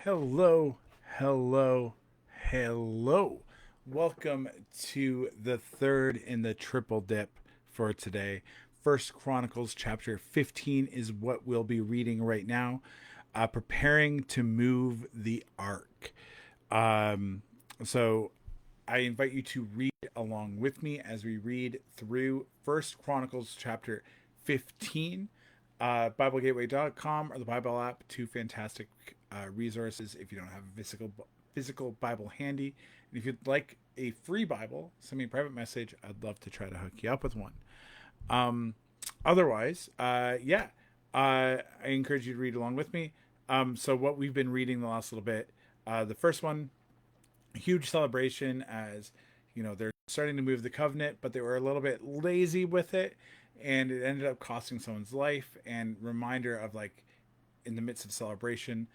Hello, hello, hello. Welcome to the third in the triple dip for today. First Chronicles chapter 15 is what we'll be reading right now. Preparing to move the ark. Um, so I invite you to read along with me as we read through First Chronicles chapter 15. BibleGateway.com or the Bible app, two fantastic resources if you don't have a physical Bible handy. And if you'd like a free Bible, send me a private message. I'd love to try to hook you up with one. Um, Otherwise, I encourage you to read along with me. So what we've been reading the last little bit, the first one, huge celebration as they're starting to move the covenant, but they were a little bit lazy with it, and it ended up costing someone's life. And reminder of, like, in the midst of celebration,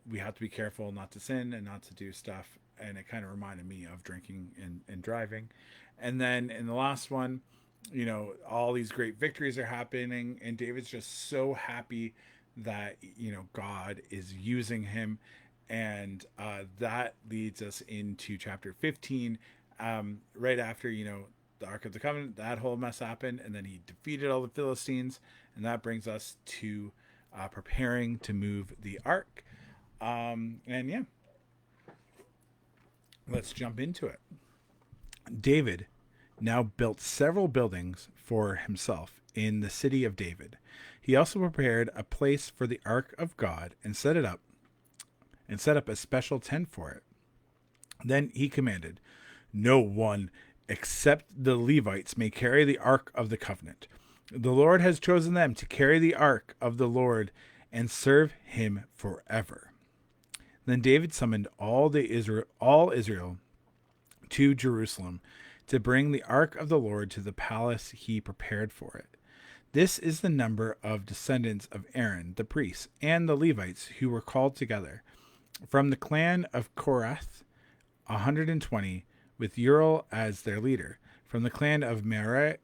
we have to be careful not to sin and not to do stuff. And it kind of reminded me of drinking and driving. And then in the last one, all these great victories are happening, and David's just so happy that God is using him. And that leads us into chapter 15, right after the Ark of the Covenant. That whole mess happened, and then he defeated all the Philistines, and that brings us to preparing to move the ark. And yeah, let's jump into it. David now built several buildings for himself in the city of David. He also prepared a place for the ark of God and set up a special tent for it. Then he commanded, "No one except the Levites may carry the ark of the covenant. The Lord has chosen them to carry the ark of the Lord and serve him forever." Then David summoned all Israel to Jerusalem to bring the ark of the Lord to the palace he prepared for it. This is the number of descendants of Aaron, the priests, and the Levites who were called together. From the clan of Korath, 120, with Uriel as their leader. From the clan of Merari,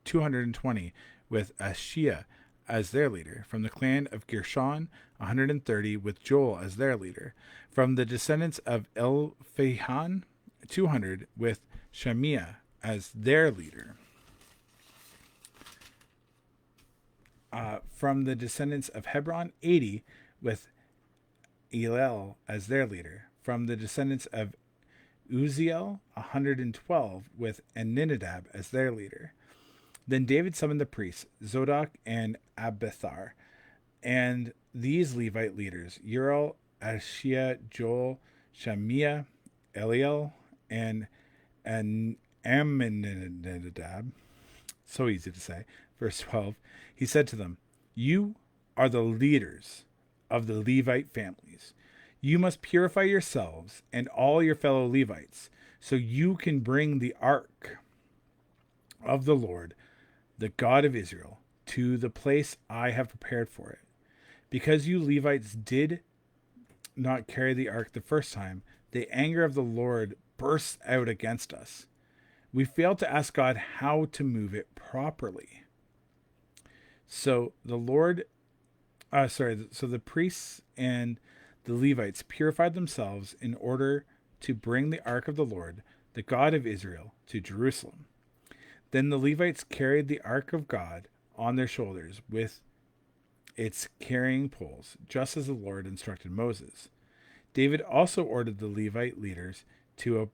220, with Ashiah as their leader. From the clan of Gershon, 130, with Joel as their leader. From the descendants of Elphahan, 200, with Shemiah as their leader. From the descendants of Hebron, 80, with Elel as their leader. From the descendants of Uziel, 112, with Aminadab as their leader. Then David summoned the priests, Zodok and Abithar, and these Levite leaders, Uriel, Ashiah, Joel, Shemiah, Eliel, and Aminadab. So easy to say. Verse 12, he said to them, "You are the leaders of the Levite families. You must purify yourselves and all your fellow Levites, so you can bring the ark of the Lord, the God of Israel, to the place I have prepared for it. Because you Levites did not carry the ark the first time, the anger of the Lord bursts out against us. We failed to ask God how to move it properly." So the priests and the Levites purified themselves in order to bring the ark of the Lord, the God of Israel, to Jerusalem. Then the Levites carried the ark of God on their shoulders with its carrying poles, just as the Lord instructed Moses. David also ordered the Levite leaders to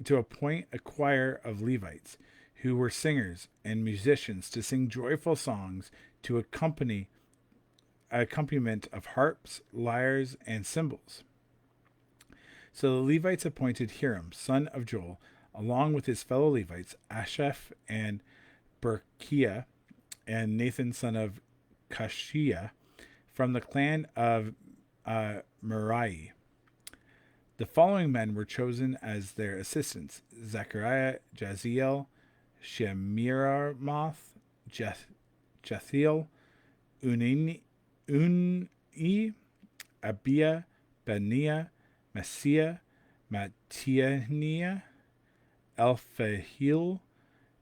appoint a choir of Levites who were singers and musicians to sing joyful songs to accompaniment of harps, lyres, and cymbals. So the Levites appointed Hiram, son of Joel, along with his fellow Levites, Asaph and Berkiah, and Nathan, son of Kashiah, from the clan of Merari. The following men were chosen as their assistants: Zechariah, Jaziel, Shemiramoth, Jethiel, Unni, Abiah, Beniah, Messiah, Mattianiah, Elphahil,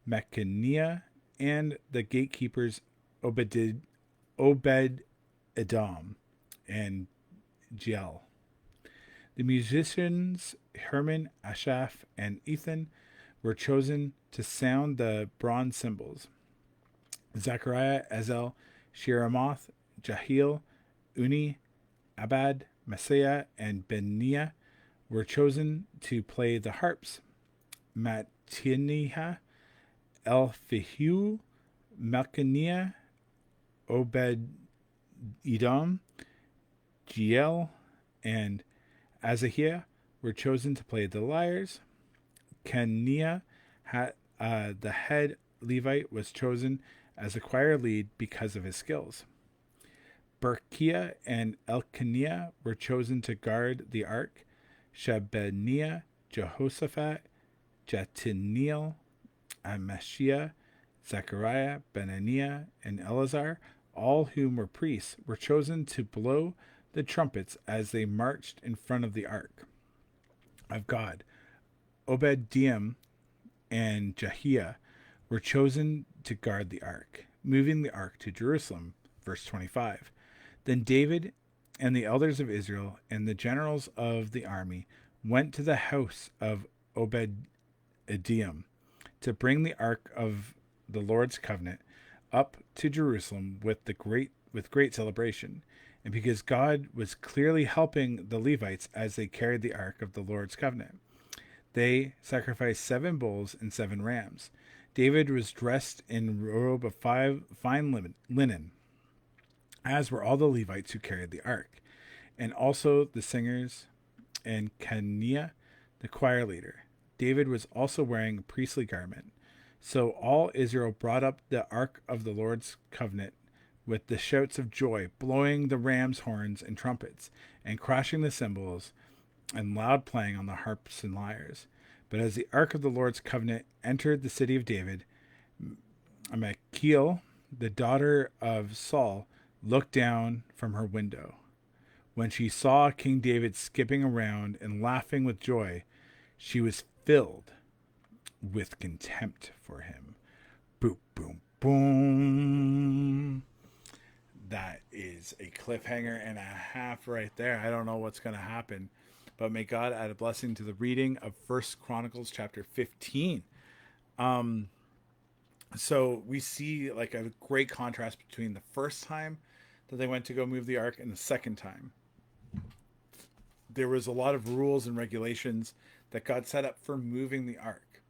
Mechaniah, and the gatekeepers Obed Edom, and Jiel. The musicians Herman, Asaph, and Ethan were chosen to sound the bronze cymbals. Zechariah, Ezel, Shiramoth, Jahiel, Uni, Abad, Messiah, and Beniah were chosen to play the harps. Mattaniah, Elfihu, Melchaniah, Obed Edom, Jiel, and Azahiah were chosen to play the lyres. Keniah, the head Levite, was chosen as a choir lead because of his skills. Berkiah and Elkaniah were chosen to guard the ark. Shebaniah, Jehoshaphat, Jatiniel, Amashiah, Zechariah, Benaniah, and Eleazar, all whom were priests, were chosen to blow the trumpets as they marched in front of the ark of God. Obed-Edom and Jahiah were chosen to guard the ark, moving the ark to Jerusalem. Verse 25. Then David and the elders of Israel and the generals of the army went to the house of Obed-Edom to bring the ark of the Lord's covenant up to Jerusalem with great celebration, and because God was clearly helping the Levites as they carried the ark of the Lord's covenant. They sacrificed 7 bulls and 7 rams. David was dressed in a robe of fine linen, as were all the Levites who carried the ark, and also the singers and Keniah, the choir leader. David was also wearing a priestly garment. So all Israel brought up the ark of the Lord's covenant with the shouts of joy, blowing the ram's horns and trumpets, and crashing the cymbals, and loud playing on the harps and lyres. But as the ark of the Lord's covenant entered the city of David, Michal, the daughter of Saul, looked down from her window. When she saw King David skipping around and laughing with joy, she was filled with contempt for him. Boom, boom, boom. That is a cliffhanger and a half right there. I don't know what's going to happen, but may God add a blessing to the reading of First Chronicles chapter 15. So we see like a great contrast between the first time that they went to go move the ark and the second time. There was a lot of rules and regulations that God set up for moving the ark,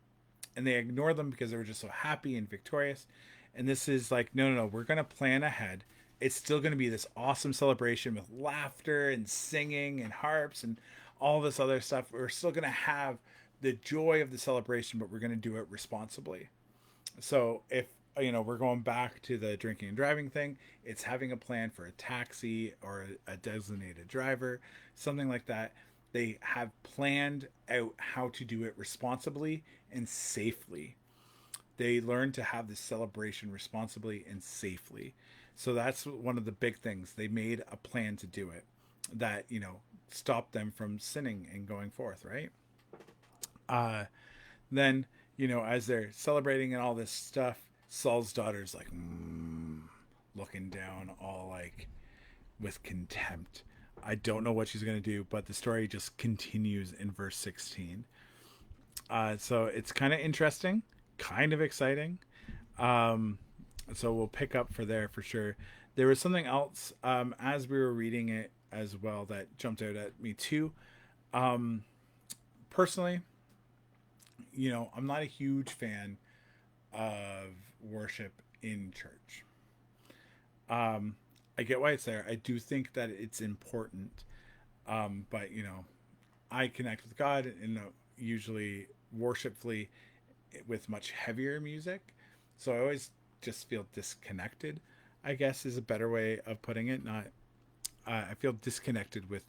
and they ignored them because they were just so happy and victorious. And this is like, no, we're going to plan ahead. It's still going to be this awesome celebration with laughter and singing and harps and all this other stuff. We're still going to have the joy of the celebration, but we're going to do it responsibly. So if we're going back to the drinking and driving thing, it's having a plan for a taxi or a designated driver, something like that. They have planned out how to do it responsibly and safely. They learn to have this celebration responsibly and safely. So that's one of the big things. They made a plan to do it that, stopped them from sinning and going forth, right? Then, as they're celebrating and all this stuff, Saul's daughter's like, looking down all like with contempt. I don't know what she's going to do, but the story just continues in verse 16. So it's kind of interesting, kind of exciting. So we'll pick up for there for sure. There was something else as we were reading it as well that jumped out at me too. Personally, I'm not a huge fan of worship in church. I get why it's there. I do think that it's important. But I connect with God and usually worshipfully with much heavier music. So I always just feel disconnected, I guess is a better way of putting it. Not, I feel disconnected with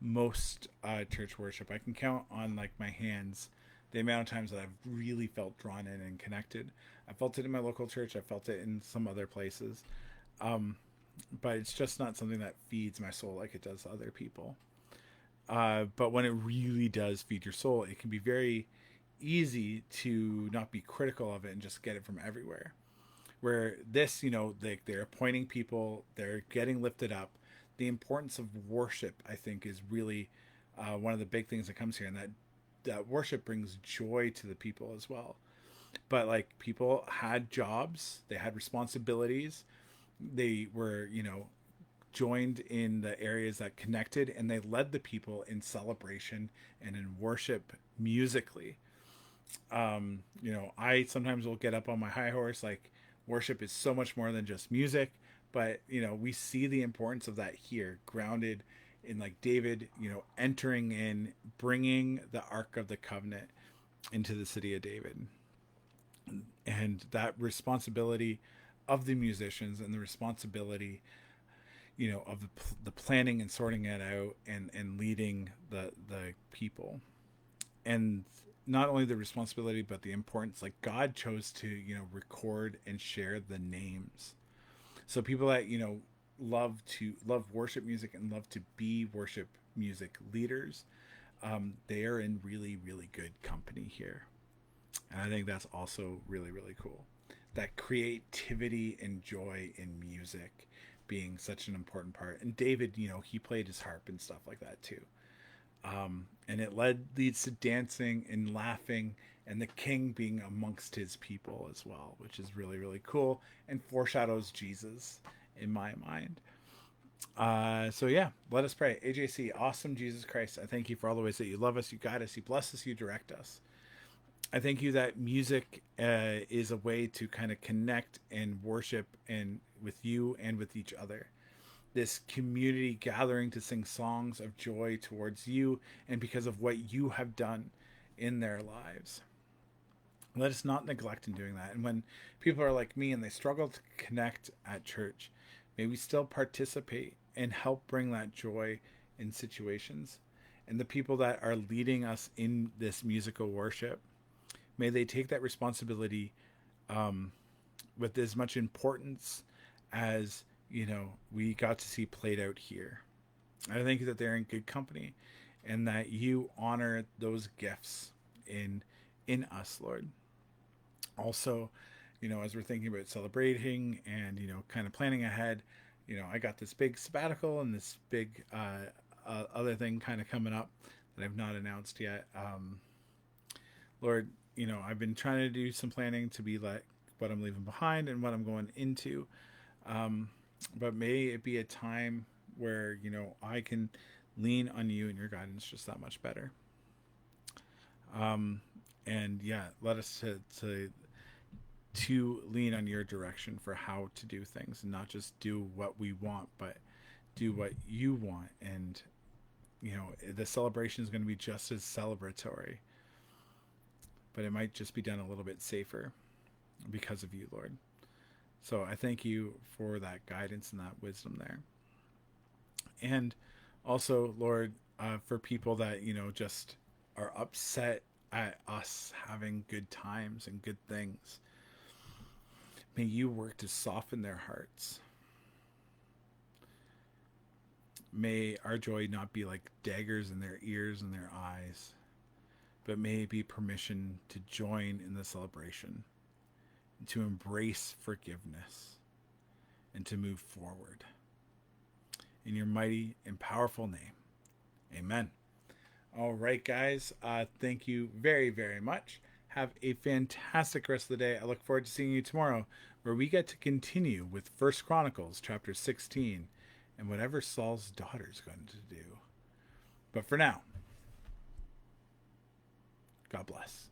most church worship. I can count on like my hands the amount of times that I've really felt drawn in and connected. I felt it in my local church. I felt it in some other places. But it's just not something that feeds my soul like it does other people. But when it really does feed your soul, it can be very easy to not be critical of it and just get it from everywhere. where this, they're appointing people, they're getting lifted up. The importance of worship, I think, is really one of the big things that comes here, and that worship brings joy to the people as well. But like, people had jobs, they had responsibilities, they were, joined in the areas that connected, and they led the people in celebration and in worship musically. I sometimes will get up on my high horse, like, worship is so much more than just music. But we see the importance of that here, grounded in, like, David, entering in, bringing the Ark of the Covenant into the city of David, and that responsibility of the musicians, and the responsibility, of the planning and sorting it out, and leading the people. And not only the responsibility, but the importance, like, God chose to, record and share the names. So people that, love worship music and love to be worship music leaders, they are in really, really good company here. And I think that's also really, really cool. That creativity and joy in music being such an important part. And David, he played his harp and stuff like that too. And it leads to dancing and laughing, and the king being amongst his people as well, which is really, really cool, and foreshadows Jesus in my mind. So yeah, let us pray. AJC, awesome Jesus Christ, I thank you for all the ways that you love us, you guide us, you bless us, you direct us. I thank you that music is a way to kind of connect and worship, and with you and with each other. This community gathering to sing songs of joy towards you, and because of what you have done in their lives. Let us not neglect in doing that. And when people are like me and they struggle to connect at church, may we still participate and help bring that joy in situations. And the people that are leading us in this musical worship, may they take that responsibility with as much importance as we got to see played out here. I think that they're in good company, and that you honor those gifts in us, Lord. Also, as we're thinking about celebrating and kind of planning ahead, I got this big sabbatical and this big other thing kind of coming up that I've not announced yet. Lord, I've been trying to do some planning to be like what I'm leaving behind and what I'm going into. But may it be a time where, I can lean on you and your guidance just that much better. And yeah, let us to lean on your direction for how to do things, and not just do what we want, but do what you want. And, the celebration is going to be just as celebratory, but it might just be done a little bit safer because of you, Lord. So I thank you for that guidance and that wisdom there. And also, Lord, for people that, just are upset at us having good times and good things, may you work to soften their hearts. May our joy not be like daggers in their ears and their eyes, but may it be permission to join in the celebration, to embrace forgiveness, and to move forward. In your mighty and powerful name, amen. All right, guys. Thank you very, very much. Have a fantastic rest of the day. I look forward to seeing you tomorrow, where we get to continue with First Chronicles chapter 16 and whatever Saul's daughter is going to do. But for now, God bless.